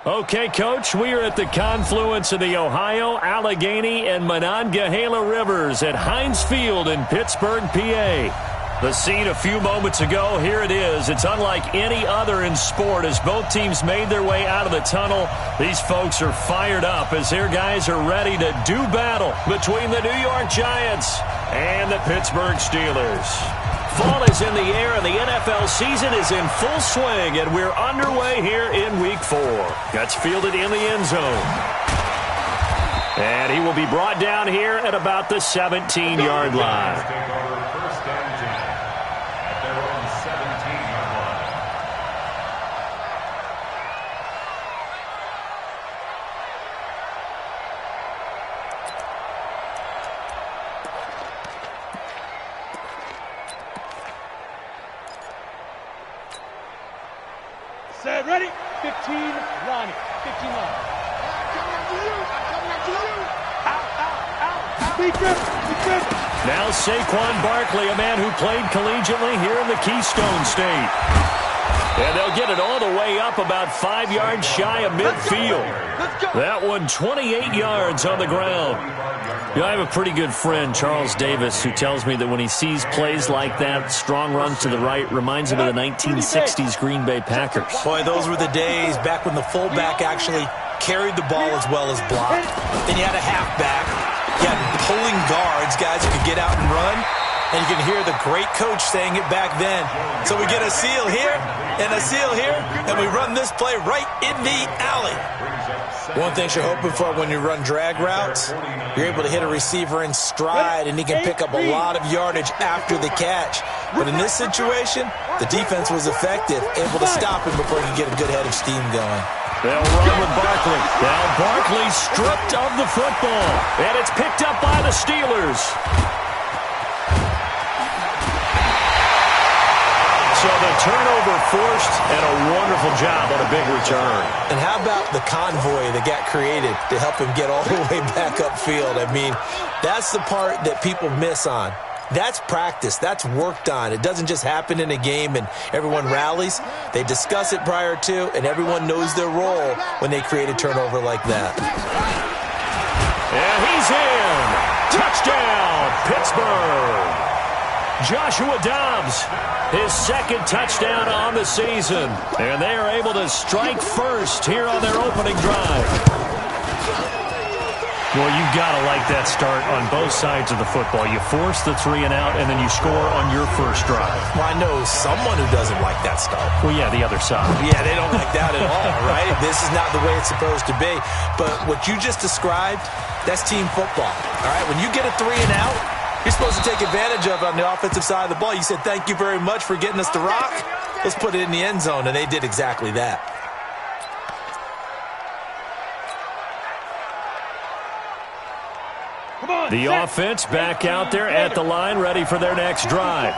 Okay, Coach, we are at the confluence of the Ohio, Allegheny, and Monongahela Rivers at Heinz Field in Pittsburgh, PA. The scene a few moments ago, here it is. It's unlike any other in sport as both teams made their way out of the tunnel. These folks are fired up as their guys are ready to do battle between the New York Giants and the Pittsburgh Steelers. Fall is in the air, and the NFL season is in full swing, and we're underway here in Week 4. Gets fielded in the end zone. And he will be brought down here at about the 17-yard line. Set, ready? 15, Ronnie. 15 line. Coming up to you. Coming up to you. Out. Big grip. Now Saquon Barkley, a man who played collegiately here in the Keystone State. And they'll get it all the way up about 5 yards shy of midfield. That one 28 yards on the ground. You know, I have a pretty good friend, Charles Davis, who tells me that when he sees plays like that, strong runs to the right, reminds him of the 1960s Green Bay Packers. Boy, those were the days back when the fullback actually carried the ball as well as blocked. Then you had a halfback. You had pulling guards, guys who could get out and run. And you can hear the great coach saying it back then. So we get a seal here and a seal here, and we run this play right in the alley. One thing you're hoping for when you run drag routes, you're able to hit a receiver in stride, and he can pick up a lot of yardage after the catch. But in this situation, the defense was effective, able to stop him before he could get a good head of steam going. They'll run with Barkley. Now Barkley stripped of the football, and it's picked up by the Steelers. So the turnover forced, and a wonderful job on a big return. And how about the convoy that got created to help him get all the way back upfield? I mean, that's the part that people miss on. That's practice. That's worked on. It doesn't just happen in a game and everyone rallies. They discuss it prior to, and everyone knows their role when they create a turnover like that. And he's in. Touchdown, Pittsburgh. Joshua Dobbs, his second touchdown on the season. And they are able to strike first here on their opening drive. Well, you've got to like that start on both sides of the football. You force the 3 and out, and then you score on your first drive. Well, I know someone who doesn't like that start. Well, yeah, the other side. Yeah, they don't like that at all, right? This is not the way it's supposed to be. But what you just described, that's team football. All right, when you get a 3 and out, you're supposed to take advantage of it on the offensive side of the ball. You said, thank you very much for getting us to rock. Let's put it in the end zone, and they did exactly that. The offense back out there at the line, ready for their next drive.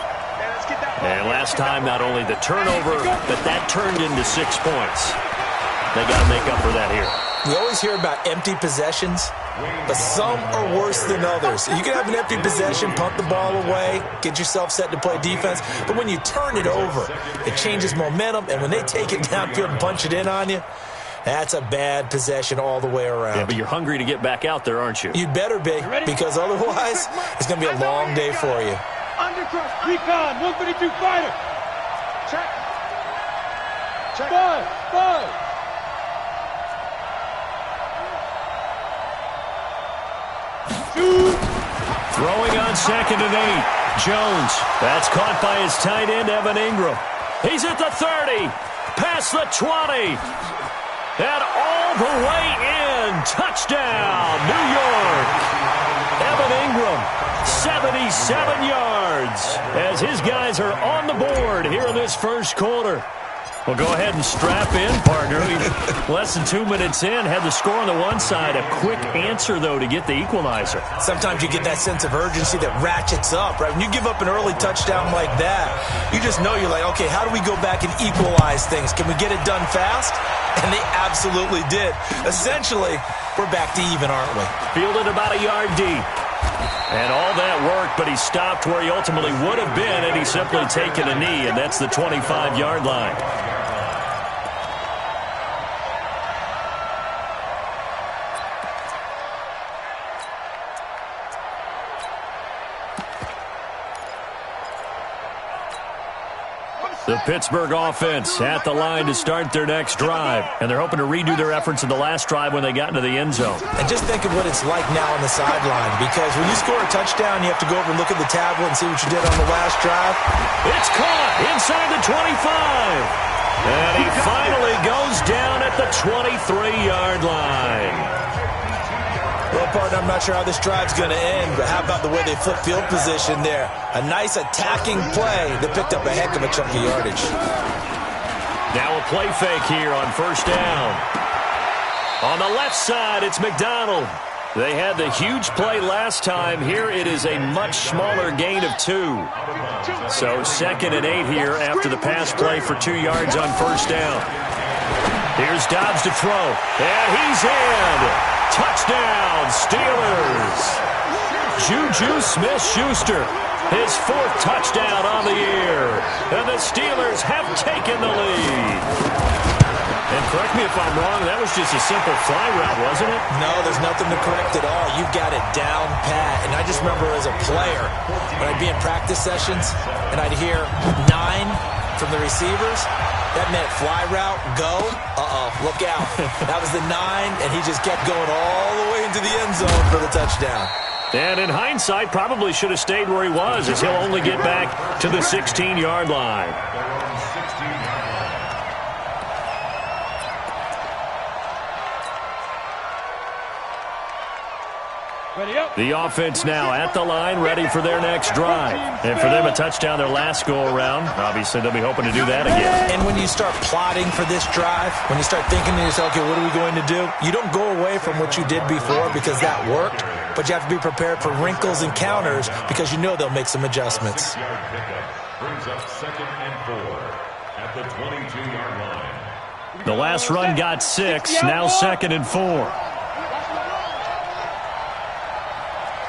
And last time, not only the turnover, but that turned into 6 points. They got to make up for that here. We always hear about empty possessions, but some are worse than others. You can have an empty possession, punt the ball away, get yourself set to play defense, but when you turn it over, it changes momentum, and when they take it downfield and punch it in on you, that's a bad possession all the way around. Yeah, but you're hungry to get back out there, aren't you? You'd better be, because otherwise, it's going to be a long day for you. Undercross, recon, 152 fighter. Check. Five. Throwing on 2nd and 8. Jones. That's caught by his tight end, Evan Ingram. He's at the 30. Past the 20. And all the way in. Touchdown, New York. Evan Ingram, 77 yards. As his guys are on the board here in this first quarter. Well, go ahead and strap in, partner. Less than 2 minutes in, had the score on the one side. A quick answer, though, to get the equalizer. Sometimes you get that sense of urgency that ratchets up, right? When you give up an early touchdown like that, you just know you're like, okay, how do we go back and equalize things? Can we get it done fast? And they absolutely did. Essentially, we're back to even, aren't we? Fielded about a yard deep. And all that worked, but he stopped where he ultimately would have been, and he's simply taken a knee, and that's the 25-yard line. The Pittsburgh offense at the line to start their next drive. And they're hoping to redo their efforts in the last drive when they got into the end zone. And just think of what it's like now on the sideline. Because when you score a touchdown, you have to go over and look at the tablet and see what you did on the last drive. It's caught inside the 25. And he finally goes down at the 23-yard line. Well, partner, I'm not sure how this drive's going to end, but how about the way they flip field position there? A nice attacking play that picked up a heck of a chunk of yardage. Now a play fake here on first down. On the left side, it's McDonald. They had the huge play last time. Here it is a much smaller gain of 2. So 2nd and 8 here after the pass play for 2 yards on first down. Here's Dobbs to throw, and he's in. Touchdown, Steelers. Juju Smith-Schuster, his 4th touchdown on the year. And the Steelers have taken the lead. And correct me if I'm wrong, that was just a simple fly route, wasn't it? No, there's nothing to correct at all. You've got it down pat. And I just remember as a player, when I'd be in practice sessions, and I'd hear 9 from the receivers, that meant fly route, go, look out. That was the 9, and he just kept going all the way into the end zone for the touchdown. And in hindsight, probably should have stayed where he was, as he'll only get back to the 16-yard line. The offense now at the line, ready for their next drive. And for them, a touchdown their last go-around. Obviously, they'll be hoping to do that again. And when you start plotting for this drive, when you start thinking to yourself, okay, what are we going to do? You don't go away from what you did before because that worked, but you have to be prepared for wrinkles and counters because you know they'll make some adjustments. Brings up 2nd and 4 at the 22-yard line. The last run got 6, now 2nd and 4.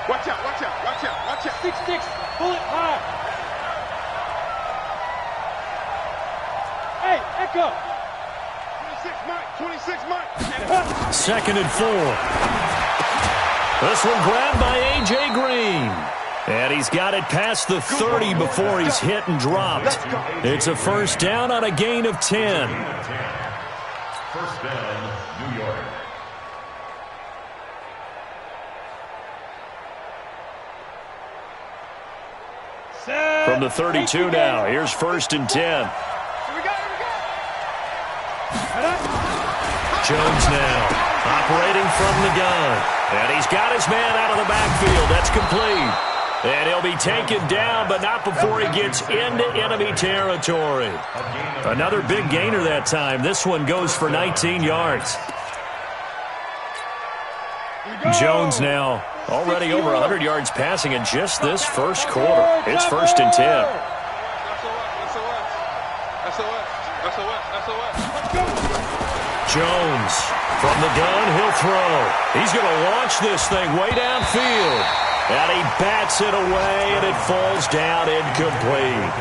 Watch out, watch out, watch out, watch out. 6, pull it high. Hey, Echo. 26 Mike. 2nd and 4. This one grabbed by A.J. Green. And he's got it past the 30 before he's hit and dropped. It's a first down on a gain of 10. First down, New York. From the 32 now, here's 1st and 10. Jones now operating from the gun. And he's got his man out of the backfield. That's complete. And he'll be taken down, but not before he gets into enemy territory. Another big gainer that time. This one goes for 19 yards. Jones now already over 100 yards passing in just this first quarter. It's 1st and 10. Jones from the gun, he'll throw. He's going to launch this thing way downfield. And he bats it away, and it falls down incomplete.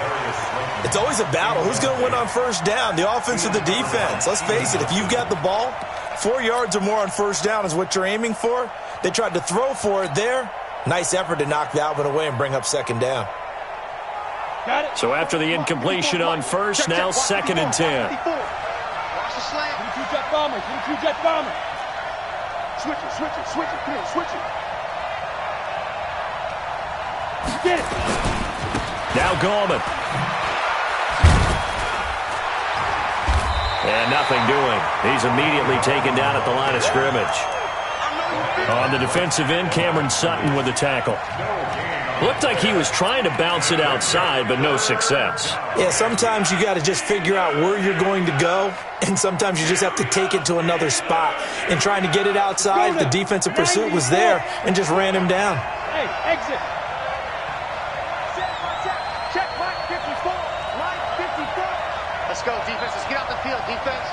It's always a battle. Who's going to win on first down, the offense or the defense? Let's face it, if you've got the ball, 4 yards or more on first down is what you're aiming for. They tried to throw for it there. Nice effort to knock that one away and bring up 2nd down. So after the incompletion on first, now 2nd and 10. Watch the slant. 22 jet bomber. 22 jet bomber. Switch it. Come on, switch it. Get it. Now Gallman. And nothing doing. He's immediately taken down at the line of scrimmage. On the defensive end, Cameron Sutton with the tackle. Looked like he was trying to bounce it outside, but no success. Yeah, sometimes you got to just figure out where you're going to go, and sometimes you just have to take it to another spot. And trying to get it outside, the defensive pursuit was there and just ran him down. Hey, exit. Check, Mike 54. Mike 54. Let's go, defense. Let's get out the field, defense.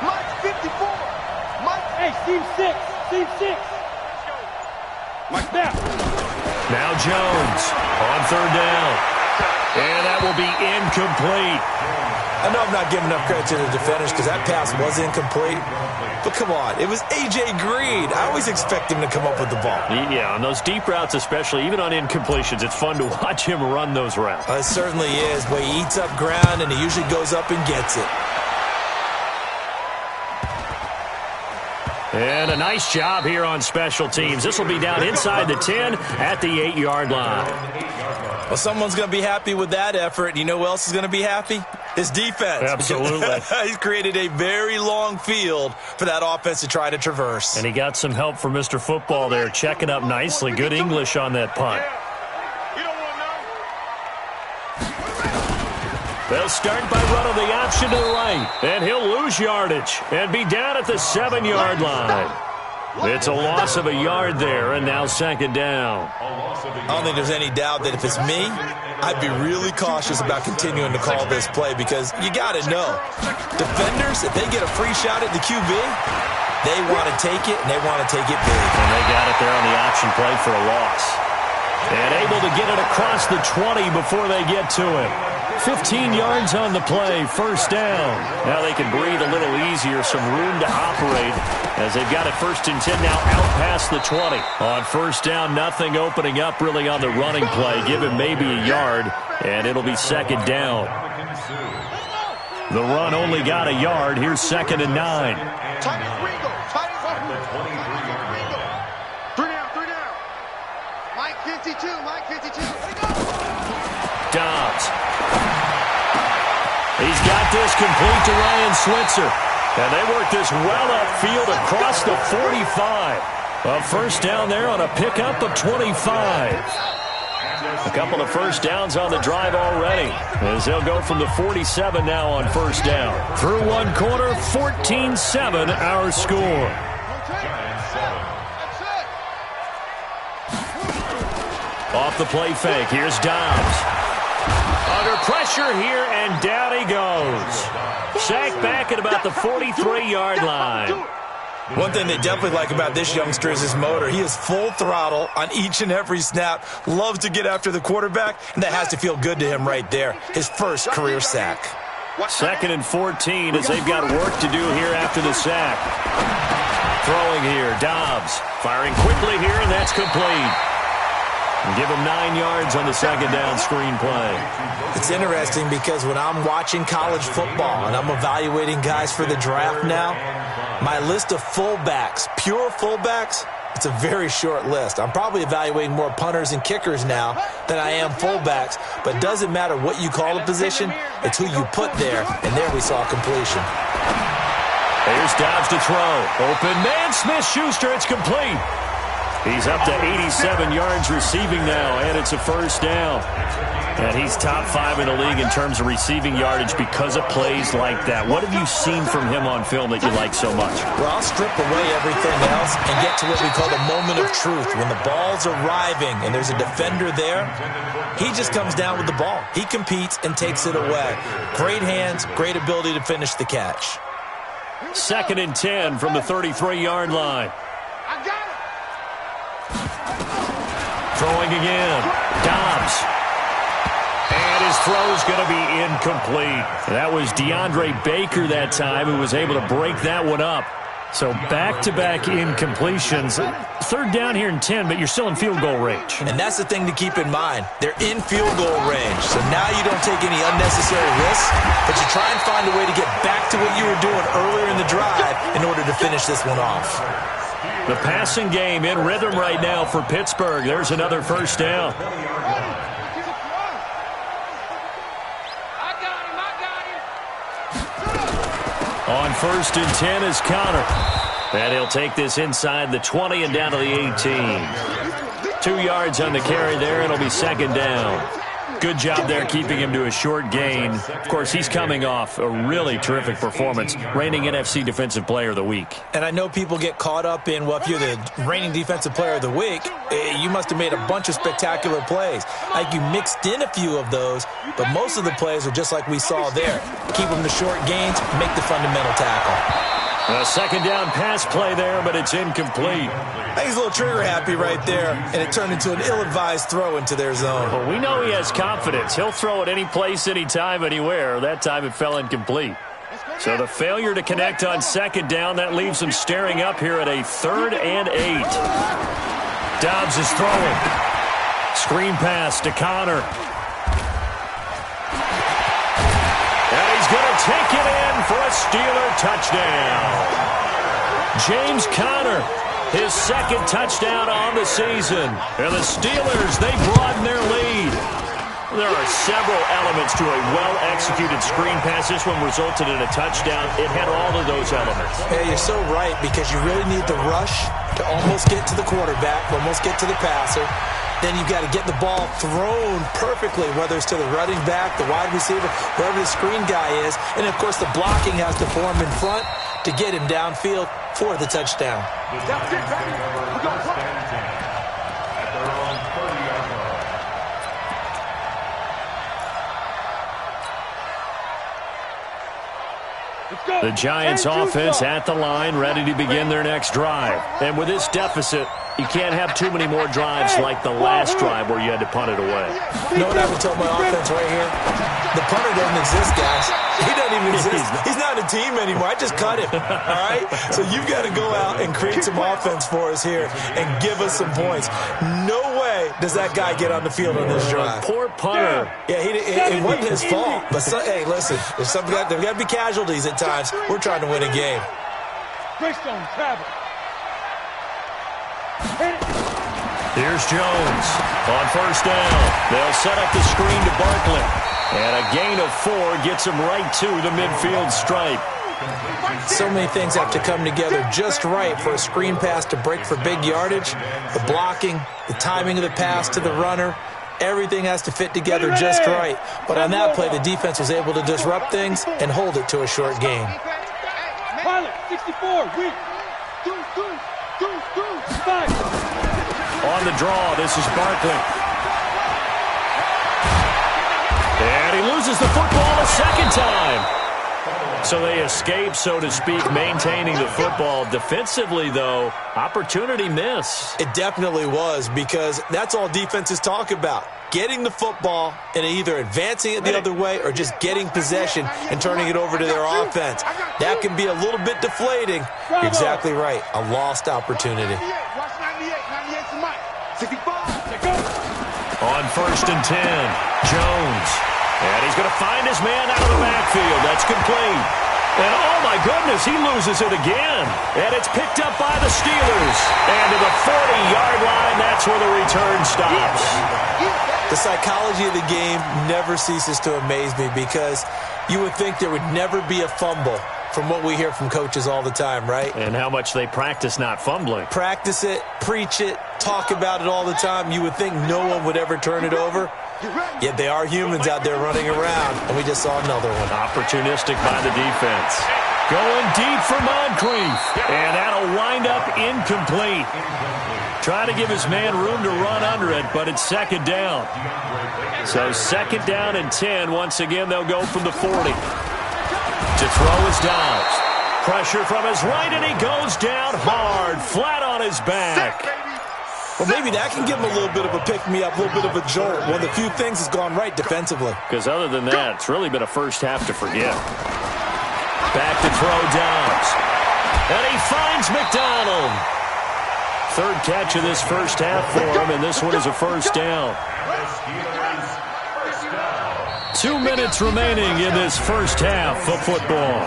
Mike 54. Mike. Hey, team 6. Team 6. Mike back. Now Jones on 3rd down. And that will be incomplete. I know I'm not giving enough credit to the defenders because that pass was incomplete. But come on, it was A.J. Green. I always expect him to come up with the ball. Yeah, on those deep routes especially, even on incompletions, it's fun to watch him run those routes. It certainly is, but he eats up ground and he usually goes up and gets it. And a nice job here on special teams. This will be down inside the 10 at the 8-yard line. Well, someone's going to be happy with that effort. You know who else is going to be happy? His defense. Absolutely. He's created a very long field for that offense to try to traverse. And he got some help from Mr. Football there, checking up nicely. Good English on that punt. They'll start by running the option to the right, and he'll lose yardage and be down at the 7-yard line. It's a loss of a yard there, and now second down. I don't think there's any doubt that if it's me, I'd be really cautious about continuing to call this play because you got to know, defenders, if they get a free shot at the QB, they want to take it, and they want to take it big. And they got it there on the option play for a loss. And able to get it across the 20 before they get to it. 15 yards on the play, first down. Now they can breathe a little easier, some room to operate as they've got it 1st and 10 now out past the 20. On first down, nothing opening up really on the running play. Give him maybe a yard, and it'll be second down. The run only got a yard. Here's 2nd and 9. Three down. Mike 52. Dobbs. He's got this complete to Ryan Switzer. And they work this well upfield across the 45. A first down there on a pickup of 25. A couple of first downs on the drive already, as they'll go from the 47 now on first down. Through one quarter, 14-7 our score. Off the play fake, here's Dobbs. Under pressure here, and down he goes. Sacked back at about the 43-yard line. One thing they definitely like about this youngster is his motor. He is full throttle on each and every snap. Loves to get after the quarterback, and that has to feel good to him right there. His first career sack. 2nd and 14 as they've got work to do here after the sack. Throwing here, Dobbs. Firing quickly here, and that's complete. And give him 9 yards on the second down screen play. It's interesting because when I'm watching college football and I'm evaluating guys for the draft now, my list of fullbacks, pure fullbacks, it's a very short list. I'm probably evaluating more punters and kickers now than I am fullbacks, but it doesn't matter what you call a position, it's who you put there, and there we saw completion. Here's Dobbs to throw. Open man, Smith-Schuster, it's complete. He's up to 87 yards receiving now, and it's a first down. And he's top 5 in the league in terms of receiving yardage because of plays like that. What have you seen from him on film that you like so much? Well, I'll strip away everything else and get to what we call the moment of truth. When the ball's arriving and there's a defender there, he just comes down with the ball. He competes and takes it away. Great hands, great ability to finish the catch. 2nd and 10 from the 33-yard line. Throwing again. Dobbs. And his throw's going to be incomplete. That was DeAndre Baker that time who was able to break that one up. So back-to-back incompletions. 3rd down here and 10, but you're still in field goal range. And that's the thing to keep in mind. They're in field goal range. So now you don't take any unnecessary risks, but you try and find a way to get back to what you were doing earlier in the drive in order to finish this one off. The passing game in rhythm right now for Pittsburgh. There's another first down. On 1st and 10 is Connor. And he'll take this inside the 20 and down to the 18. 2 yards on the carry there, and it'll be second down. Good job there keeping him to a short gain. Of course, he's coming off a really terrific performance, reigning NFC Defensive Player of the Week. And I know people get caught up in, well, if you're the reigning Defensive Player of the Week, you must have made a bunch of spectacular plays. Like you mixed in a few of those, but most of the plays are just like we saw there. Keep them to short gains, make the fundamental tackle. A second down pass play there, but it's incomplete. I think he's a little trigger happy right there, and it turned into an ill-advised throw into their zone. Well, we know he has confidence. He'll throw it any place, anytime, anywhere. That time it fell incomplete. So the failure to connect on second down, that leaves him staring up here at a 3rd and 8. Dobbs is throwing. Screen pass to Connor. And he's going to take it in for a Steeler touchdown. James Conner, his 2nd touchdown on the season. And the Steelers, they broaden their lead. There are several elements to a well-executed screen pass. This one resulted in a touchdown. It had all of those elements. Hey, you're so right, because you really need the rush to almost get to the quarterback, almost get to the passer. Then you've got to get the ball thrown perfectly, whether it's to the running back, the wide receiver, whoever the screen guy is. And, of course, the blocking has to form in front to get him downfield for the touchdown. That's it, baby. We're going to play. At their own 30-yard line. The Giants offense at the line, ready to begin their next drive. And with this deficit, you can't have too many more drives like the last drive where you had to punt it away. You know what I would tell my offense right here? The punter doesn't exist, guys. He doesn't even exist. He's not a team anymore. I just cut him, all right? So you've got to go out and create some offense for us here and give us some points. No way does that guy get on the field on this drive. Poor punter. Yeah, it wasn't his fault. But, hey, listen, there's got to be casualties at times. We're trying to win a game. Greystone, travel. Here's Jones on 1st down. They'll set up the screen to Barkley. And a gain of 4 gets him right to the midfield stripe. So many things have to come together just right for a screen pass to break for big yardage. The blocking, the timing of the pass to the runner, everything has to fit together just right. But on that play, the defense was able to disrupt things and hold it to a short game. Pilot, 64, weak. On the draw, this is Barkley. And he loses the football a second time. So they escape, so to speak, maintaining the football. Defensively, though, opportunity miss. It definitely was, because that's all defenses talk about. Getting the football and either advancing it the other way or just getting possession and turning it over to their offense. That can be a little bit deflating. You're exactly right. A lost opportunity. Watch 98 to Mike. 65. On 1st and 10, Jones. And he's going to find his man out of the backfield. That's complete. And, oh, my goodness, he loses it again. And it's picked up by the Steelers. And to the 40-yard line, that's where the return stops. The psychology of the game never ceases to amaze me, because you would think there would never be a fumble from what we hear from coaches all the time, right? And how much they practice not fumbling. Practice it, preach it, talk about it all the time. You would think no one would ever turn it over. Yet they are humans out there running around, and we just saw another one. Opportunistic by the defense. Going deep for Moncrief. And that'll wind up incomplete. Trying to give his man room to run under it, but it's 2nd down. So 2nd down and 10. Once again, they'll go from the 40. To throw is Dobbs. Pressure from his right, and he goes down hard, flat on his back. Well, maybe that can give him a little bit of a pick-me-up, a little bit of a jolt. One of the few things has gone right defensively. Because other than that, it's really been a first half to forget. Back to throw Dobbs. And he finds McDonald. 3rd catch of this first half for him, and this one is a first down. 2 minutes remaining in this first half of football.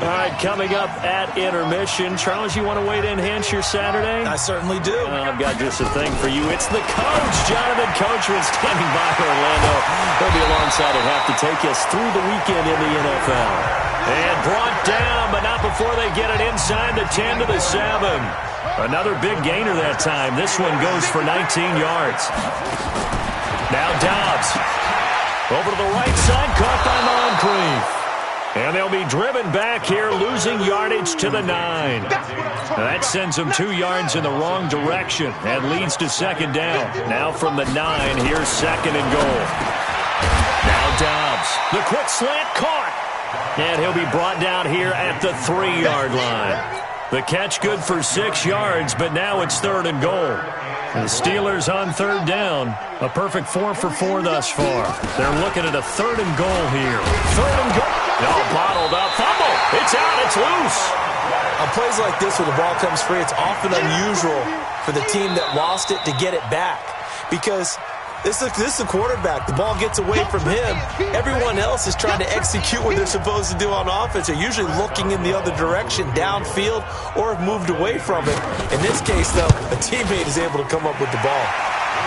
All right, coming up at intermission. Charles, you want to wait to enhance your Saturday? I certainly do. I've got just a thing for you. It's the coach, Jonathan Coachman, standing by Orlando. He'll be alongside at half to take us through the weekend in the NFL. And brought down, but not before they get it inside the 10 to the 7. Another big gainer that time. This one goes for 19 yards. Now Dobbs. Over to the right side, caught by Moncrief. And they'll be driven back here, losing yardage to the 9. Now that sends them 2 yards in the wrong direction and leads to 2nd down. Now from the 9, here's 2nd and goal. Now Dobbs. The quick slant caught. And he'll be brought down here at the 3-yard line. The catch good for 6 yards, but now it's 3rd and goal. The Steelers on 3rd down. A perfect 4 for 4 thus far. They're looking at a 3rd and goal here. 3rd and goal. No, bottled up. Fumble. It's out. It's loose. On plays like this where the ball comes free, it's often unusual for the team that lost it to get it back. Because this is the quarterback. The ball gets away from him. Everyone else is trying to execute what they're supposed to do on offense. They're usually looking in the other direction, downfield, or have moved away from it. In this case, though, a teammate is able to come up with the ball.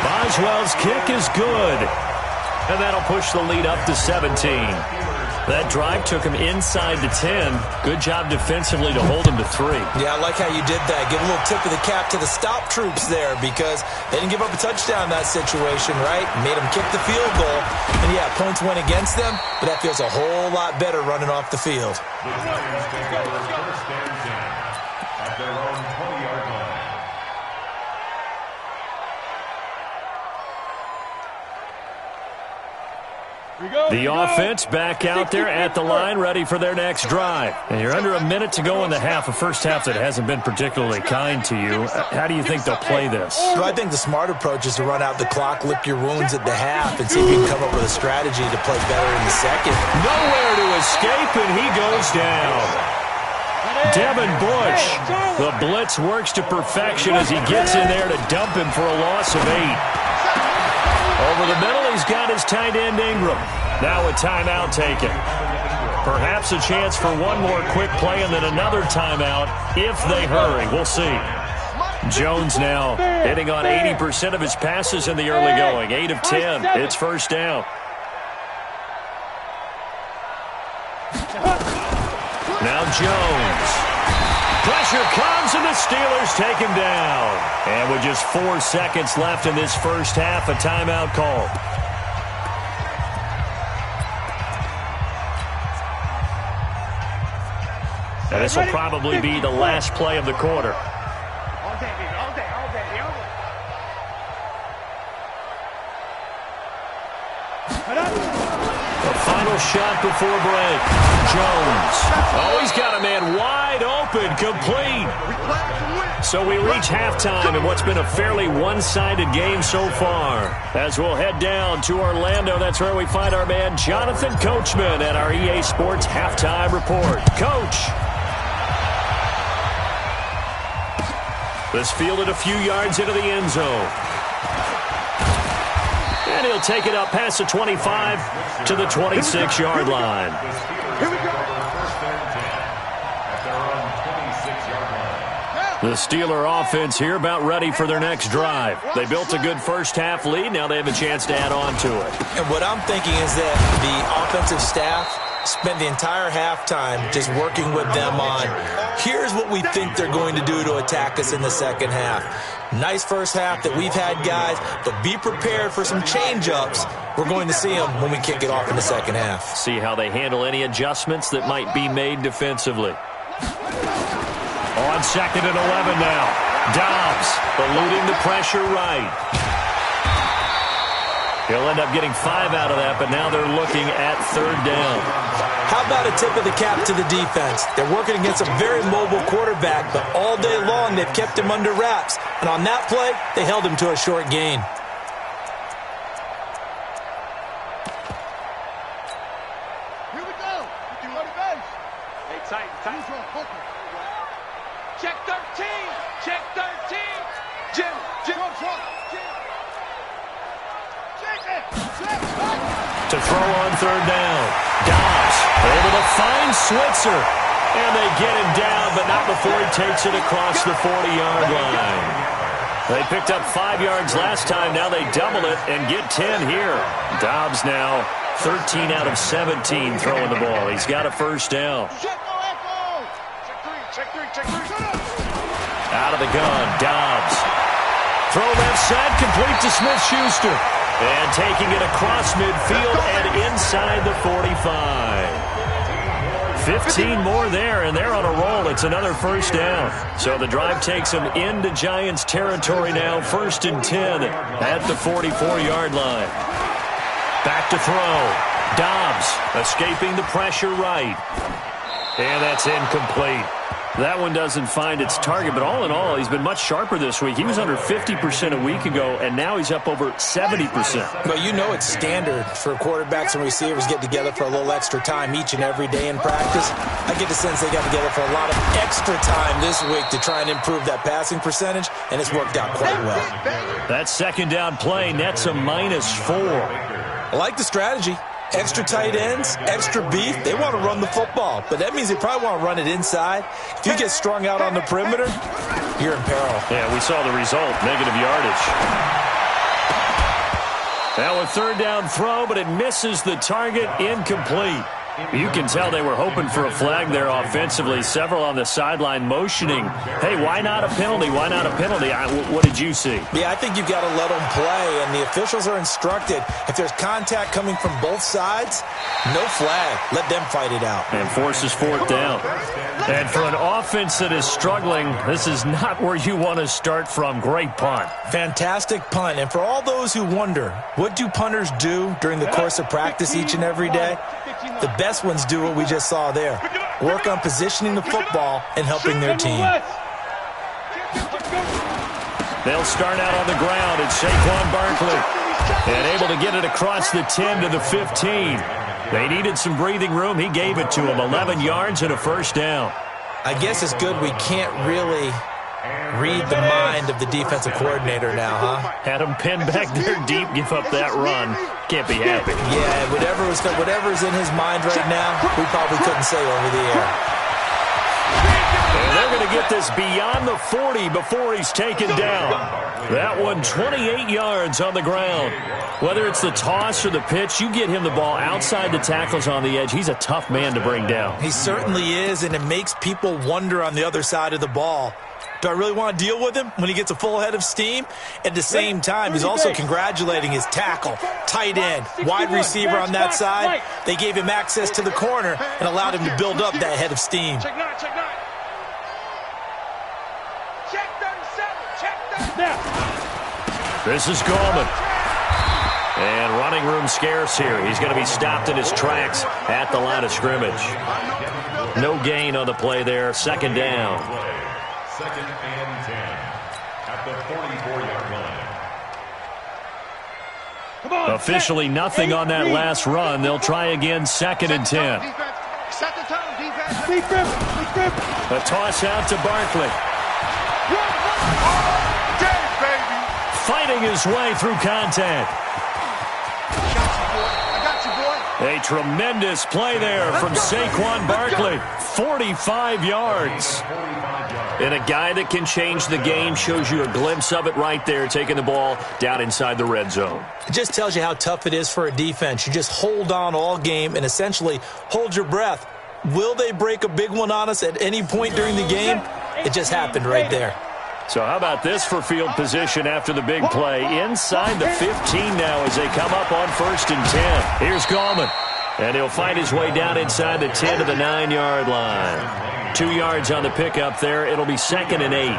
Boswell's kick is good. And that'll push the lead up to 17. That drive took him inside the 10. Good job defensively to hold him to 3. Yeah, I like how you did that. Give a little tip of the cap to the stop troops there because they didn't give up a touchdown in that situation, right? Made them kick the field goal. And, yeah, points went against them, but that feels a whole lot better running off the field. The Lions take over 1st and 10 at their own 20-yard line. The offense back out there at the line, ready for their next drive. And you're under a minute to go in the half, a first half that hasn't been particularly kind to you. How do you think they'll play this? Well, I think the smart approach is to run out the clock, lick your wounds at the half, and see if you can come up with a strategy to play better in the second. Nowhere to escape, and he goes down. Devin Bush, the blitz works to perfection as he gets in there to dump him for a loss of 8. Over the middle, he's got his tight end Ingram. Now a timeout taken. Perhaps a chance for one more quick play and then another timeout if they hurry. We'll see. Jones now hitting on 80% of his passes in the early going. 8 of 10. It's 1st down. Now Jones. Pressure comes, and the Steelers take him down. And with just 4 seconds left in this first half, a timeout call. And this will probably be the last play of the quarter. All day, baby, all day, all day, all day. The final shot before break. Jones. Oh, he's got a man wide open, complete. So we reach halftime in what's been a fairly one-sided game so far. As we'll head down to Orlando, that's where we find our man Jonathan Coachman at our EA Sports Halftime Report. Coach. This fielded a few yards into the end zone. And he'll take it up past the 25 to the 26-yard line. Here we go. The Steeler offense here about ready for their next drive. They built a good first half lead. Now they have a chance to add on to it. And what I'm thinking is that the offensive staff spent the entire halftime just working with them on, here's what we think they're going to do to attack us in the second half. Nice first half that we've had, guys, but be prepared for some change-ups. We're going to see them when we kick it off in the second half. See how they handle any adjustments that might be made defensively. On 2nd and 11 now. Dobbs eluding the pressure right. He'll end up getting 5 out of that, but now they're looking at 3rd down. How about a tip of the cap to the defense? They're working against a very mobile quarterback, but all day long they've kept him under wraps. And on that play, they held him to a short gain. Here we go. You want to base? Hey, tight. Check 13. Check 13. Jim. To throw on 3rd down. Dobbs able to find Switzer. And they get him down, but not before he takes it across the 40-yard line. They picked up 5 yards last time. Now they double it and get 10 here. Dobbs now 13 out of 17 throwing the ball. He's got a 1st down. Check three. Out of the gun, Dobbs. Throw left side, complete to Smith-Schuster. And taking it across midfield and inside the 45. 15 more there, and they're on a roll. It's another 1st down. So the drive takes them into Giants territory now. 1st and 10 at the 44-yard line. Back to throw. Dobbs escaping the pressure right. And that's incomplete. That one doesn't find its target, but all in all, he's been much sharper this week. He was under 50% a week ago, and now he's up over 70%. Well, you know it's standard for quarterbacks and receivers get together for a little extra time each and every day in practice. I get the sense they got together for a lot of extra time this week to try and improve that passing percentage, and it's worked out quite well. That second down play nets a -4. I like the strategy. Extra tight ends, extra beef. They want to run the football, but that means they probably want to run it inside. If you get strung out on the perimeter, you're in peril. Yeah, we saw the result, negative yardage. Now a third down throw, but it misses the target, incomplete. You can tell they were hoping for a flag there offensively. Several on the sideline motioning, hey, why not a penalty? Why not a penalty? What did you see? Yeah, I think you've got to let them play, and the officials are instructed. If there's contact coming from both sides, no flag. Let them fight it out. And forces fourth down. And for an offense that is struggling, this is not where you want to start from. Great punt. Fantastic punt. And for all those who wonder, what do punters do during the course of practice each and every day? The best ones do what we just saw there. Work on positioning the football and helping their team. They'll start out on the ground. It's Saquon Barkley. And able to get it across the 10 to the 15. They needed some breathing room. He gave it to them. 11 yards and a first down. I guess it's good we can't really read the mind of the defensive coordinator now, huh? Had him pinned back there deep, give up that run. Can't be happy. Yeah, whatever's in his mind right now, we probably couldn't say over the air. And they're going to get this beyond the 40 before he's taken down. That one 28 yards on the ground. Whether it's the toss or the pitch, you get him the ball outside the tackles on the edge. He's a tough man to bring down. He certainly is, and it makes people wonder on the other side of the ball. Do I really want to deal with him when he gets a full head of steam? At the same time, he's also congratulating his tackle, tight end, wide receiver on that side. They gave him access to the corner and allowed him to build up that head of steam. Check 9, check 9. Check 37, check 37. This is Gallman. And running room scarce here. He's going to be stopped in his tracks at the line of scrimmage. No gain on the play there. Second down. Second and 10 at the 44-yard line. Officially nothing on that last run. They'll try again, second and 10. Set the tone, defense. A toss out to Barkley. Fighting his way through contact. I got you, boy. A tremendous play there from Saquon Barkley. 45 yards. And a guy that can change the game, shows you a glimpse of it right there, taking the ball down inside the red zone. It just tells you how tough it is for a defense. You just hold on all game and essentially hold your breath. Will they break a big one on us at any point during the game? It just happened right there. So how about this for field position after the big play? Inside the 15 now as they come up on 1st and 10. Here's Gallman. And he'll find his way down inside the 10 to the 9-yard line. 2 yards on the pickup there. It'll be 2nd and 8.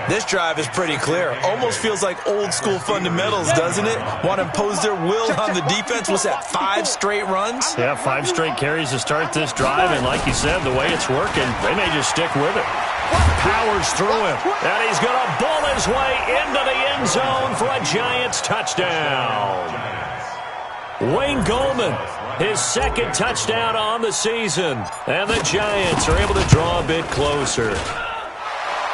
This drive is pretty clear. Almost feels like old school fundamentals, doesn't it? Want to impose their will on the defense. What's that, 5 straight runs? Yeah, 5 straight carries to start this drive. And like you said, the way it's working, they may just stick with it. Powers through him. And he's going to bull his way into the end zone for a Giants touchdown. Wayne Gallman, his 2nd touchdown on the season. And the Giants are able to draw a bit closer.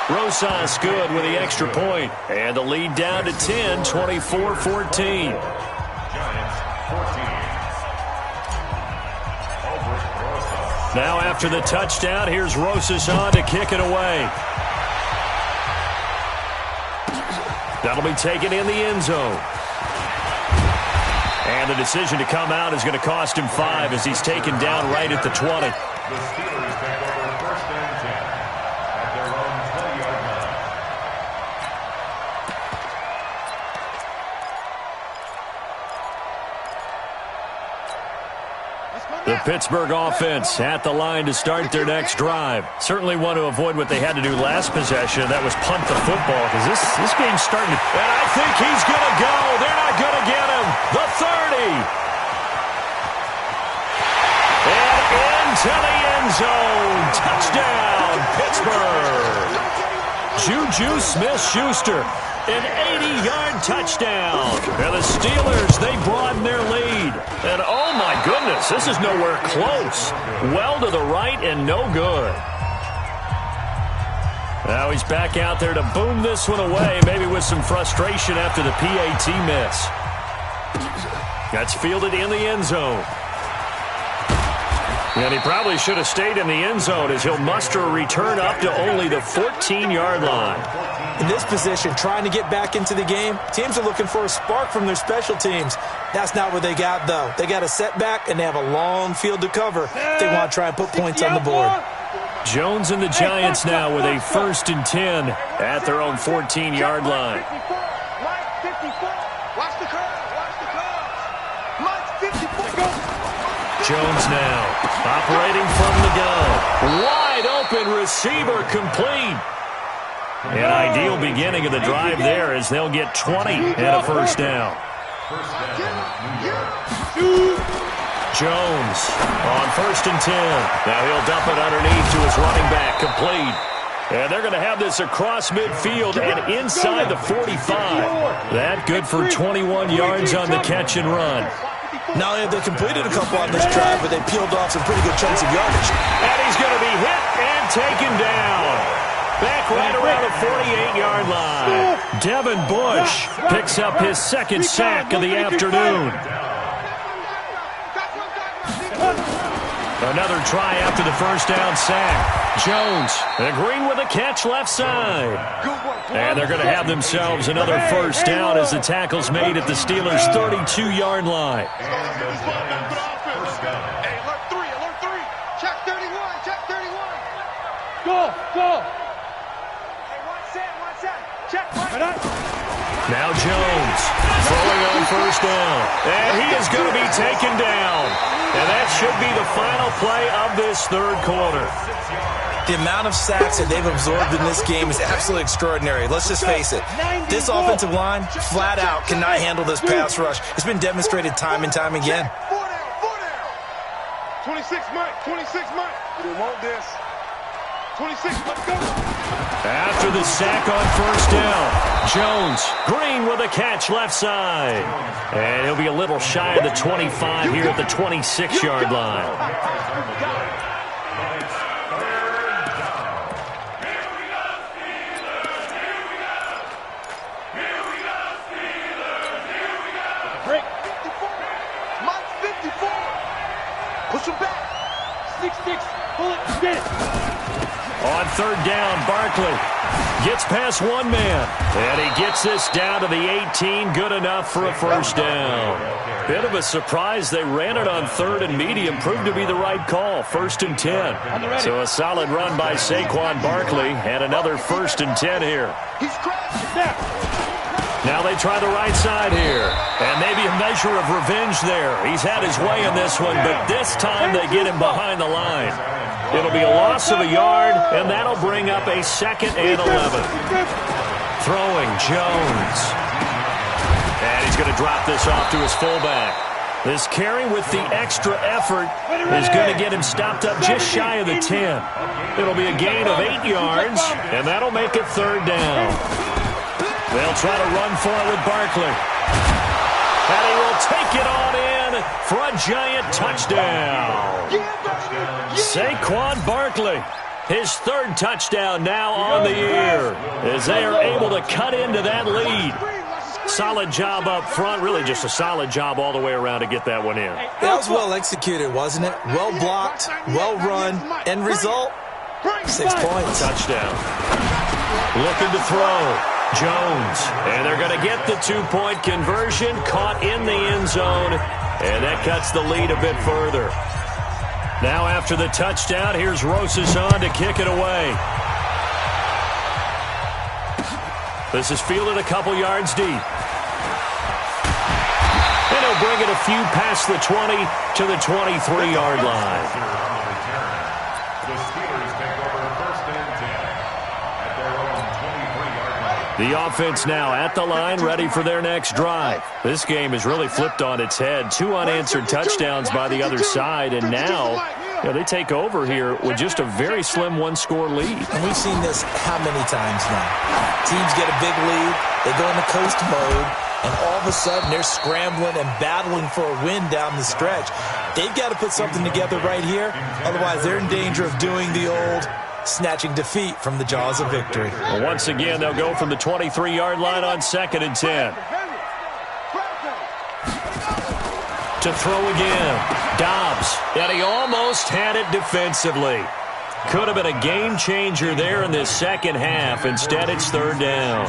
Rosas good with the extra point. And the lead down to 10, 24-14. Now after the touchdown, here's Rosas on to kick it away. That'll be taken in the end zone. And the decision to come out is going to cost him 5 as he's taken down right at the 20. The Steelers take over 1st and 10 at their own 20-yard line. The Pittsburgh offense at the line to start their next drive. Certainly want to avoid what they had to do last possession. That was punt the football because this game's starting to... And I think he's going to go. They're not going to get him. The 30. into the end zone. Touchdown, Pittsburgh. Juju Smith-Schuster, an 80-yard touchdown. And the Steelers, they broaden their lead. And oh my goodness, this is nowhere close. Well to the right and no good. Now he's back out there to boom this one away, maybe with some frustration after the PAT miss. That's fielded in the end zone. And he probably should have stayed in the end zone as he'll muster a return up to only the 14-yard line. In this position, trying to get back into the game, teams are looking for a spark from their special teams. That's not what they got, though. They got a setback, and they have a long field to cover if they want to try and put points on the board. Jones and the Giants now with a 1st and 10 at their own 14-yard line. Jones now operating from the gun. Wide open receiver complete. An ideal beginning of the drive there as they'll get 20 and a first down. Jones on 1st and 10. Now he'll dump it underneath to his running back, complete. And they're going to have this across midfield and inside the 45. That good for 21 yards on the catch and run. Not only have they completed a couple on this drive, but they peeled off some pretty good chunks of yardage. And he's going to be hit and taken down. Back right around the 48-yard line. Devin Bush picks up his 2nd sack of the afternoon. Another try after the first down sack. Jones agreeing with a catch left side. And they're going to have themselves another first down as the tackle's made at the Steelers' 32-yard line. Hey, alert 3, alert 3. Check 31, check 31. Go. Hey, one set. Check. Now Jones throwing on first down. And he is going to be taken down. And that should be the final play of this 3rd quarter. The amount of sacks that they've absorbed in this game is absolutely extraordinary. Let's just face it. This offensive line, flat out, cannot handle this pass rush. It's been demonstrated time and time again. 26 Mike. We want this. 26, let's go. After the sack on first down, Jones, Green with a catch left side. And he'll be a little shy of the 25 here at the 26-yard line. Push him back. 6-6. Pull it. Get it. On 3rd down, Barkley gets past one man. And he gets this down to the 18. Good enough for a first down. Bit of a surprise. They ran it on 3rd and medium. Proved to be the right call. 1st and 10. So a solid run by Saquon Barkley. And another 1st and 10 here. He's crashing. Now they try the right side here. And maybe a measure of revenge there. He's had his way in this one, but this time they get him behind the line. It'll be a loss of a yard, and that'll bring up a 2nd and 11. Throwing Jones. And he's going to drop this off to his fullback. This carry with the extra effort is going to get him stopped up just shy of the 10. It'll be a gain of 8 yards, and that'll make it 3rd down. They'll try to run for it with Barkley. And he will take it on in for a giant touchdown. Saquon Barkley, his 3rd touchdown now on the year as they are able to cut into that lead. Solid job up front, really just a solid job all the way around to get that one in. That was well executed, wasn't it? Well blocked, well run, end result, 6 points. Touchdown. Looking to throw. Jones, and they're going to get the 2-point conversion, caught in the end zone, and that cuts the lead a bit further. Now after the touchdown, here's Rosas on to kick it away. This is fielded a couple yards deep. And he'll bring it a few past the 20 to the 23-yard line. The offense now at the line, ready for their next drive. This game is really flipped on its head. 2 unanswered touchdowns by the other side, and now Yeah, they take over here with just a very slim one-score lead. And we've seen this how many times now? Teams get a big lead, they go into coast mode, and all of a sudden they're scrambling and battling for a win down the stretch. They've got to put something together right here, otherwise they're in danger of doing the old snatching defeat from the jaws of victory. Well, once again, they'll go from the 23-yard line on 2nd and 10. To throw again. Dobbs, and he almost had it defensively. Could have been a game changer there in this second half. Instead, it's 3rd down.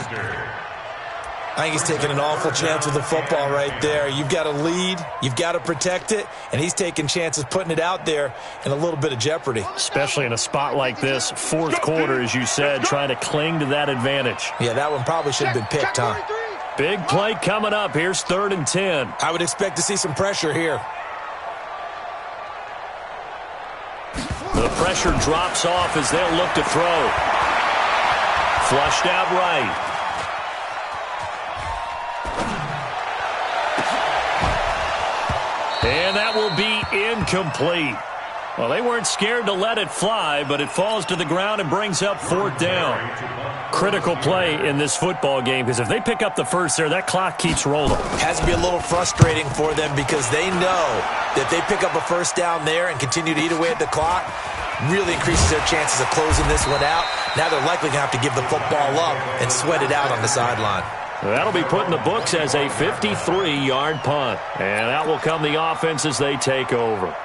I think he's taking an awful chance with the football right there. You've got to lead, you've got to protect it, and he's taking chances putting it out there in a little bit of jeopardy. Especially in a spot like this, 4th quarter, as you said, trying to cling to that advantage. Yeah, that one probably should have been picked, huh? Big play coming up. Here's 3rd and 10. I would expect to see some pressure here. The pressure drops off as they'll look to throw. Flushed out right. And that will be incomplete. Well, they weren't scared to let it fly, but it falls to the ground and brings up 4th down. Critical play in this football game, because if they pick up the first there, that clock keeps rolling. Has to be a little frustrating for them because they know that if they pick up a first down there and continue to eat away at the clock, really increases their chances of closing this one out. Now they're likely going to have to give the football up and sweat it out on the sideline. That'll be put in the books as a 53-yard punt. And out will come the offense as they take over.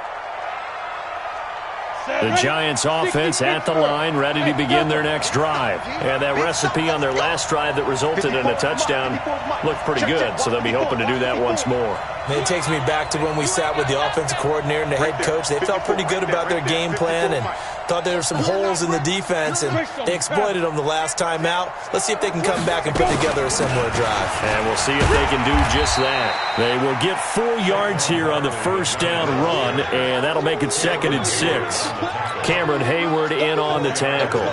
The Giants offense at the line, ready to begin their next drive. And that recipe on their last drive that resulted in a touchdown looked pretty good, so they'll be hoping to do that once more. It takes me back to when we sat with the offensive coordinator and the head coach. They felt pretty good about their game plan and thought there were some holes in the defense, and they exploited them the last time out. Let's see if they can come back and put together a similar drive. And we'll see if they can do just that. They will get 4 yards here on the first down run, and that'll make it 2nd and 6. Cameron Hayward in on the tackle.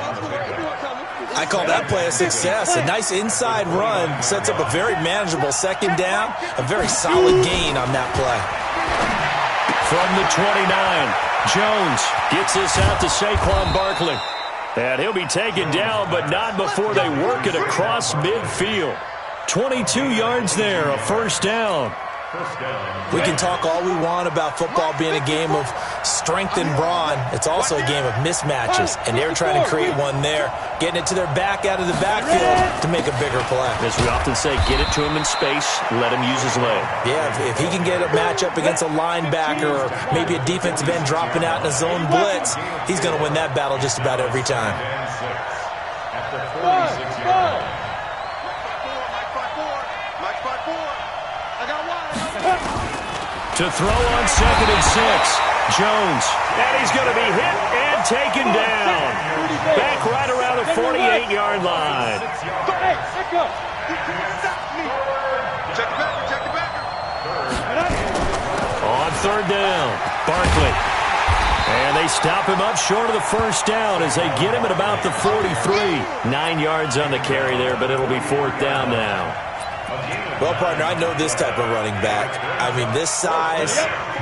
I call that play a success. A nice inside run sets up a very manageable 2nd down, a very solid gain on that play. From the 29, Jones gets this out to Saquon Barkley. And he'll be taken down, but not before they work it across midfield. 22 yards there, a first down. We can talk all we want about football being a game of strength and brawn. It's also a game of mismatches, and they're trying to create one there, getting it to their back out of the backfield to make a bigger play. As we often say, get it to him in space, let him use his leg. Yeah, if he can get a matchup against a linebacker or maybe a defensive end dropping out in a zone blitz, he's going to win that battle just about every time. At the 46-yard line. To throw on 2nd and 6, Jones. And he's going to be hit and taken down. Back right around the 48-yard line. Hey, let go. Check the back. On 3rd down, Barkley. And they stop him up short of the first down as they get him at about the 43. 9 yards on the carry there, but it'll be 4th down now. Well, partner, I know this type of running back. I mean, this size,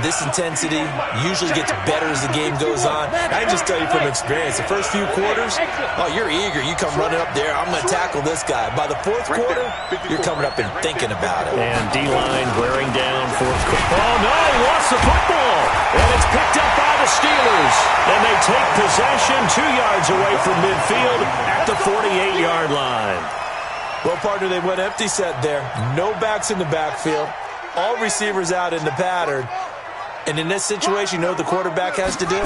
this intensity usually gets better as the game goes on. I can just tell you from experience, the first few quarters, oh, you're eager. You come running up there, I'm going to tackle this guy. By the 4th quarter, you're coming up and thinking about it. And D-line wearing down 4th quarter. Oh, no, he lost the football. And it's picked up by the Steelers. And they take possession 2 yards away from midfield at the 48-yard line. Well, partner, they went empty set there. No backs in the backfield. All receivers out in the pattern. And in this situation, you know what the quarterback has to do?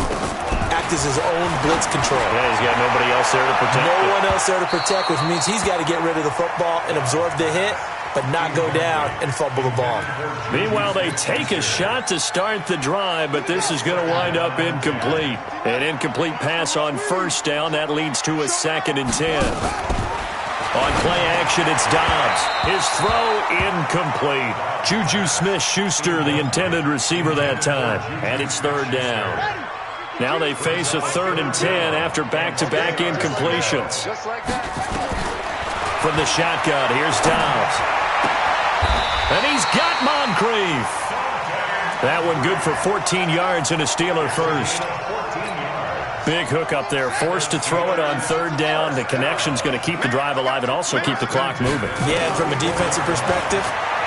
Act as his own blitz control. Yeah, he's got nobody else there to protect. No one else there to protect, which means he's got to get rid of the football and absorb the hit, but not go down and fumble the ball. Meanwhile, they take a shot to start the drive, but this is going to wind up incomplete. An incomplete pass on first down. That leads to a 2nd and 10. On play action, it's Dobbs. His throw incomplete. Juju Smith-Schuster, the intended receiver that time. And it's 3rd down. Now they face a 3rd and 10 after back-to-back incompletions. From the shotgun, here's Dobbs. And he's got Moncrief. That one good for 14 yards and a Steeler first. Big hook up there, forced to throw it on third down. The connection's going to keep the drive alive and also keep the clock moving. Yeah, and from a defensive perspective,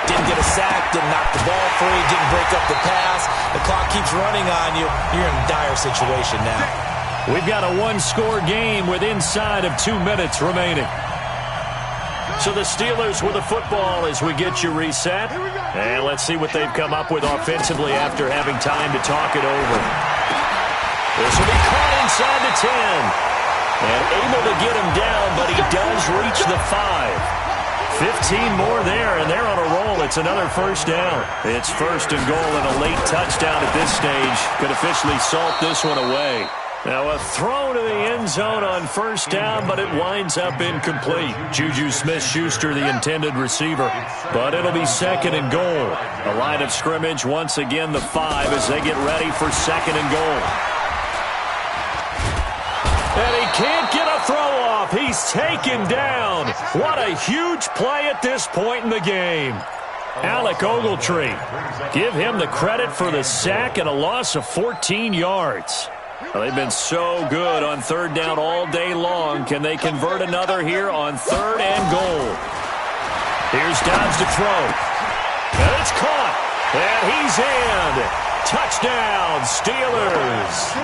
didn't get a sack, didn't knock the ball free, didn't break up the pass. The clock keeps running on you. You're in a dire situation now. We've got a one-score game with inside of 2 minutes remaining. So the Steelers with the football as we get you reset. And let's see what they've come up with offensively after having time to talk it over. This will be caught inside the 10. And able to get him down, but he does reach the 5. 15 more there, and they're on a roll. It's another first down. It's first and goal and a late touchdown at this stage. Could officially salt this one away. Now a throw to the end zone on first down, but it winds up incomplete. Juju Smith-Schuster, the intended receiver. But it'll be second and goal. The line of scrimmage, once again, the 5 as they get ready for second and goal. And he can't get a throw off. He's taken down. What a huge play at this point in the game. Alec Ogletree. Give him the credit for the sack and a loss of 14 yards. Well, they've been so good on third down all day long. Can they convert another here on third and goal? Here's Dodds to throw. And it's caught. And he's in. Touchdown, Steelers.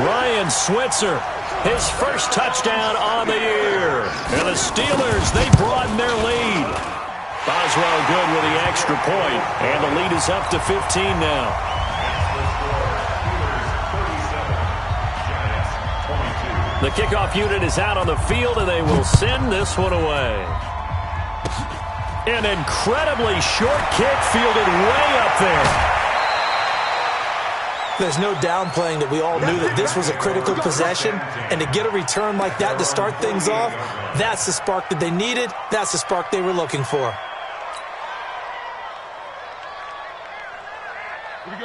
Ryan Switzer. His first touchdown on the year. And the Steelers, they broaden their lead. Boswell good with the extra point. And the lead is up to 15 now. The kickoff unit is out on the field, and they will send this one away. An incredibly short kick fielded way up there. There's no downplaying that we all knew that this was a critical possession, and to get a return like that to start things off, that's the spark that they needed. That's the spark they were looking for.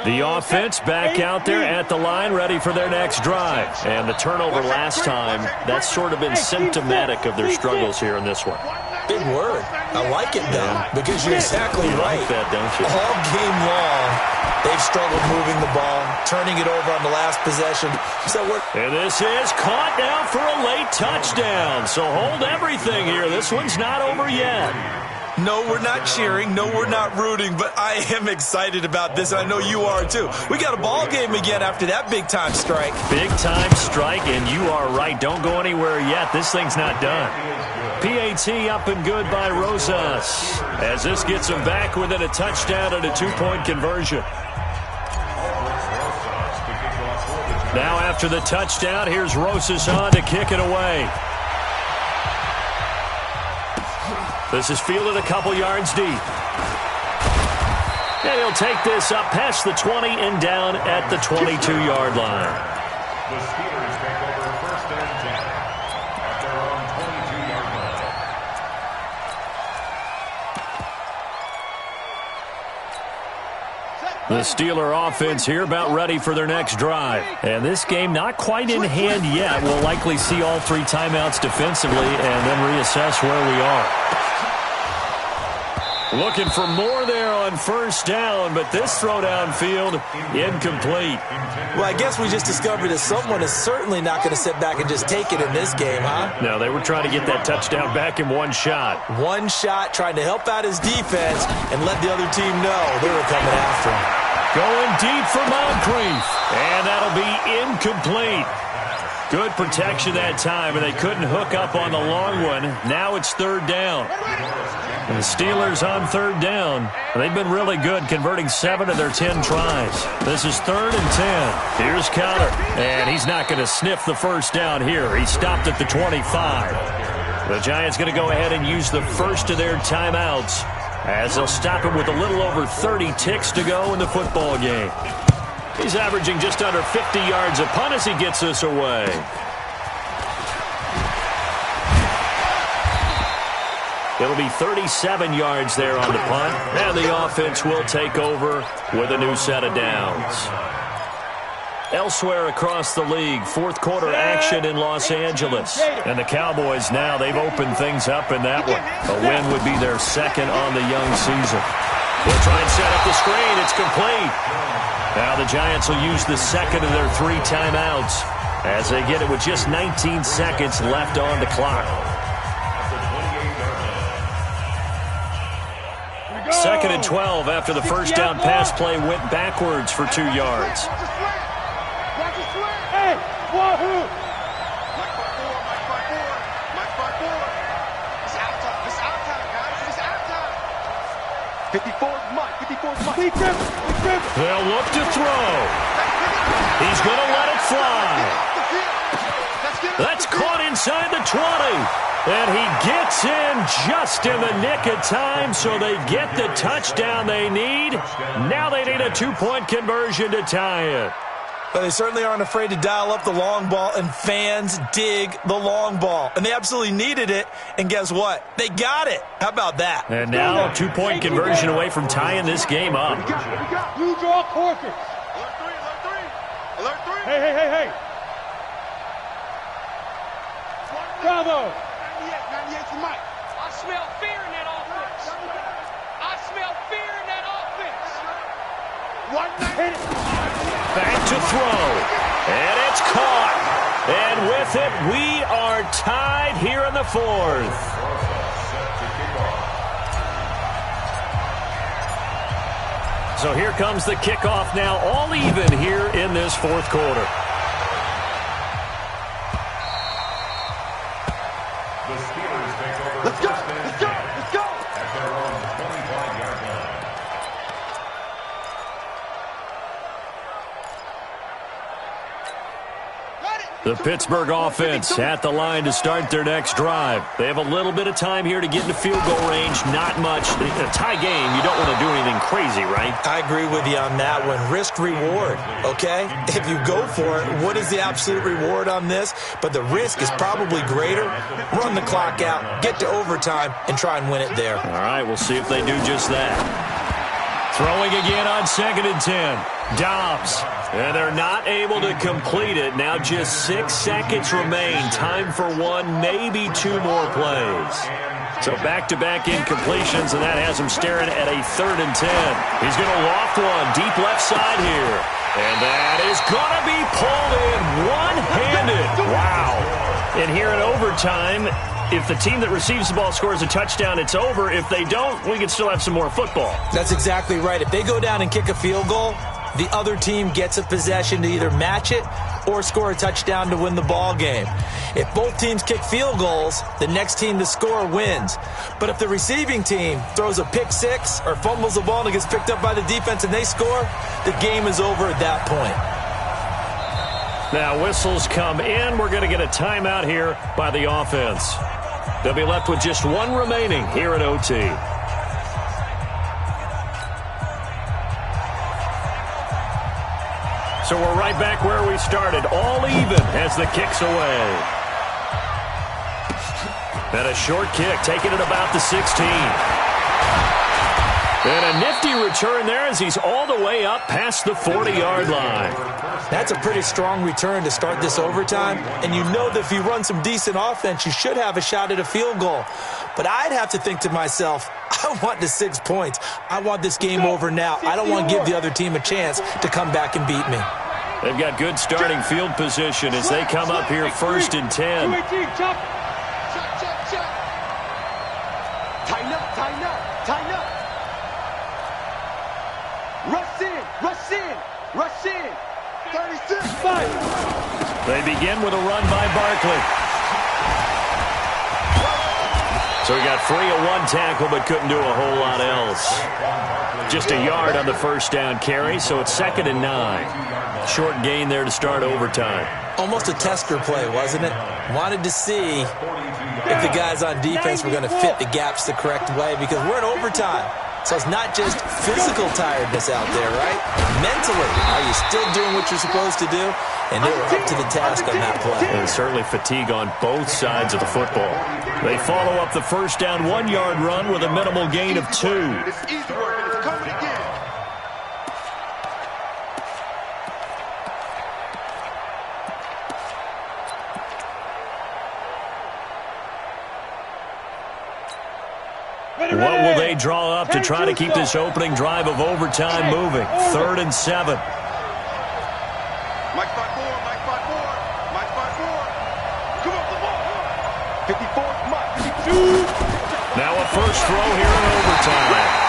The offense back out there at the line, ready for their next drive. And the turnover last time, that's sort of been symptomatic of their struggles here in this one. Big word. I like it, though, because you're exactly right. Like that, don't you? All game long, they've struggled moving the ball, turning it over on the last possession. And this is caught now for a late touchdown. So hold everything here. This one's not over yet. No, we're not cheering. No, we're not rooting. But I am excited about this, and I know you are, too. We got a ball game again after that big-time strike. Big-time strike, and you are right. Don't go anywhere yet. This thing's not done. PAT up and good by Rosas, as this gets him back within a touchdown and a two-point conversion. Now after the touchdown, here's Rosas on to kick it away. This is fielded a couple yards deep. And he'll take this up past the 20 and down at the 22-yard line. The Steelers take over first and 10 at their own 22-yard line. The Steeler offense here about ready for their next drive. And this game not quite in hand yet. We'll likely see all three timeouts defensively and then reassess where we are. Looking for more there on first down, but this throw downfield incomplete. Well, I guess we just discovered that someone is certainly not going to sit back and just take it in this game, huh? No, they were trying to get that touchdown back in one shot. One shot, trying to help out his defense and let the other team know they were coming after him. Going deep for Moncrief, and that'll be incomplete. Good protection that time, and they couldn't hook up on the long one. Now it's third down. And the Steelers on third down. They've been really good, converting 7 of their 10 tries. This is third and 10. Here's Counter, and he's not going to sniff the first down here. He stopped at the 25. The Giants going to go ahead and use the first of their timeouts as they'll stop it with a little over 30 ticks to go in the football game. He's averaging just under 50 yards a punt as he gets this away. It'll be 37 yards there on the punt, and the offense will take over with a new set of downs. Elsewhere across the league, fourth quarter action in Los Angeles. And the Cowboys now, they've opened things up in that one. A win would be their second on the young season. They'll try and set up the screen. It's complete. Now the Giants will use the second of their 3 timeouts as they get it with just 19 seconds left on the clock. Second and 12 after the first down pass play went backwards for 2 yards. Hey, wahoo! 54's Mike. 54's Mike. They'll look to throw. He's going to let it fly. That's caught inside the 20. And he gets in just in the nick of time, so they get the touchdown they need. Now they need a 2-point conversion to tie it. But they certainly aren't afraid to dial up the long ball, and fans dig the long ball. And they absolutely needed it, and guess what? They got it. How about that? And now 2-point conversion away from tying this game up. Blue draw quarters. Alert 3. Hey. Bravo. 98 for Mike. I smell fear in that offense. I smell fear in that offense. 190. Back to throw. And it's caught. And with it, we are tied here in the 4th. So here comes the kickoff now, all even here in this 4th quarter. Let's go. At their own 25-yard line. The Pittsburgh offense at the line to start their next drive. They have a little bit of time here to get into field goal range. Not much. In a tie game, you don't want to do anything crazy, right? I agree with you on that one. Risk-reward, okay? If you go for it, what is the absolute reward on this? But the risk is probably greater. Run the clock out, get to overtime, and try and win it there. All right, we'll see if they do just that. Throwing again on 2nd and 10. Dobbs. And they're not able to complete it. Now just 6 seconds remain. Time for 1, maybe 2 more plays. So back-to-back incompletions, and that has him staring at a 3rd and 10. He's going to loft one deep left side here. And that is going to be pulled in one-handed. Wow. And here in overtime, if the team that receives the ball scores a touchdown, it's over. If they don't, we can still have some more football. That's exactly right. If they go down and kick a field goal, the other team gets a possession to either match it or score a touchdown to win the ball game. If both teams kick field goals, the next team to score wins. But if the receiving team throws a pick six or fumbles the ball and it gets picked up by the defense and they score, the game is over at that point. Now whistles come in. We're going to get a timeout here by the offense. They'll be left with just 1 remaining here at OT. So we're right back where we started, all even as the kick's away. And a short kick, taking it about the 16. And a nifty return there as he's all the way up past the 40-yard line. That's a pretty strong return to start this overtime. And you know that if you run some decent offense, you should have a shot at a field goal. But I'd have to think to myself, I want the 6 points. I want this game over now. I don't want to give the other team a chance to come back and beat me. They've got good starting field position as they come up here 1st and 10. Tighten up. Rush in. 36. 5. They begin with a run by Barkley. So he got free of 1 tackle, but couldn't do a whole lot else. Just a yard on the first down carry, so it's 2nd and 9. Short gain there to start overtime. Almost a tester play, wasn't it? Wanted to see if the guys on defense were going to fit the gaps the correct way, because we're in overtime. So it's not just physical tiredness out there, right? Mentally, are you still doing what you're supposed to do? And they were up to the task on that play. And certainly fatigue on both sides of the football. They follow up the first down 1-yard run with a minimal gain of 2. It's easy work, and it's coming again. What will they draw up to try to keep this opening drive of overtime moving? 3rd and 7. Mike 5-4, Mike 5-4, Mike 5-4. Come on, the ball. 54, Mike 52. Now a first throw here in overtime.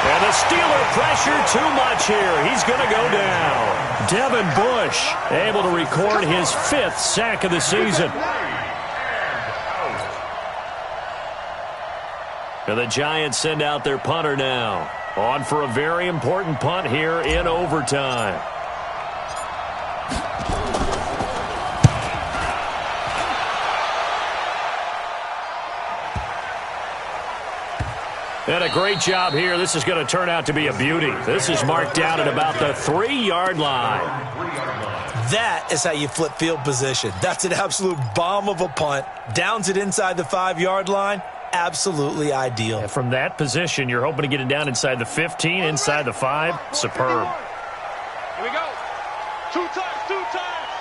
And the Steeler pressure too much here. He's going to go down. Devin Bush able to record his 5th sack of the season. And the Giants send out their punter now. On for a very important punt here in overtime. And a great job here. This is going to turn out to be a beauty. This is marked down at about the 3-yard line. That is how you flip field position. That's an absolute bomb of a punt. Downs it inside the 5-yard line. Absolutely ideal. And from that position, you're hoping to get it down inside the 15, inside the 5. Superb. Here we go. 2 times, 2 times.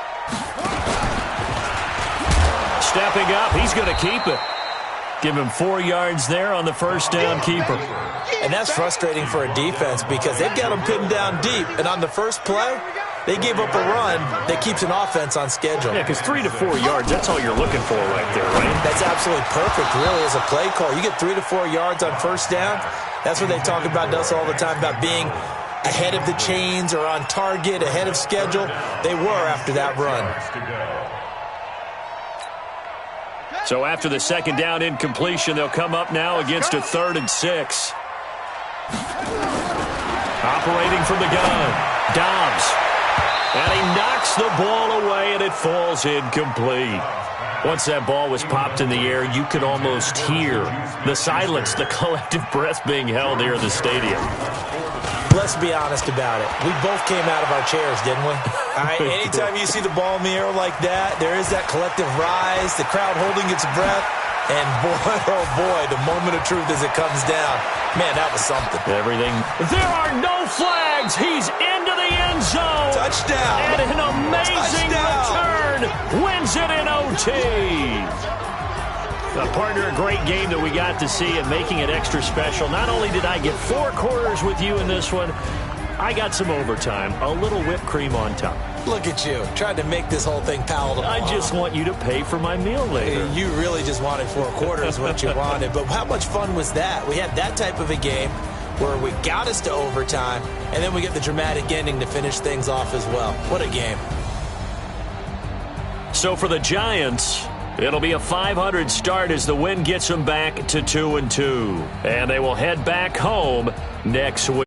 Stepping up, he's going to keep it. Give him 4 yards there on the first down keeper. And that's frustrating for a defense because they've got them pinned down deep. And on the first play, they gave up a run that keeps an offense on schedule. Yeah, because 3 to 4 yards, that's all you're looking for right there, right? That's absolutely perfect, really, as a play call. You get 3 to 4 yards on first down. That's what they talk about to us all the time, about being ahead of the chains or on target, ahead of schedule. They were after that run. So after the second down incompletion, they'll come up now against a 3rd and 6. Operating from the gun, Dobbs. And he knocks the ball away, and it falls incomplete. Once that ball was popped in the air, you could almost hear the silence, the collective breath being held here in the stadium. Let's be honest about it. We both came out of our chairs, didn't we? All right, anytime you see the ball in the air like that, there is that collective rise, the crowd holding its breath, and boy, oh boy, the moment of truth as it comes down. Man, that was something. Everything. There are no flags. He's into the end zone. Touchdown. And an amazing return. Wins it in OT. Partner, a great game that we got to see, and making it extra special. Not only did I get 4 quarters with you in this one, I got some overtime, a little whipped cream on top. Look at you, trying to make this whole thing palatable. I just want you to pay for my meal later. You really just wanted 4 quarters, what you wanted. But how much fun was that? We had that type of a game where we got us to overtime, and then we get the dramatic ending to finish things off as well. What a game. So for the Giants, it'll be a .500 start as the win gets them back to 2-2. And they will head back home next week.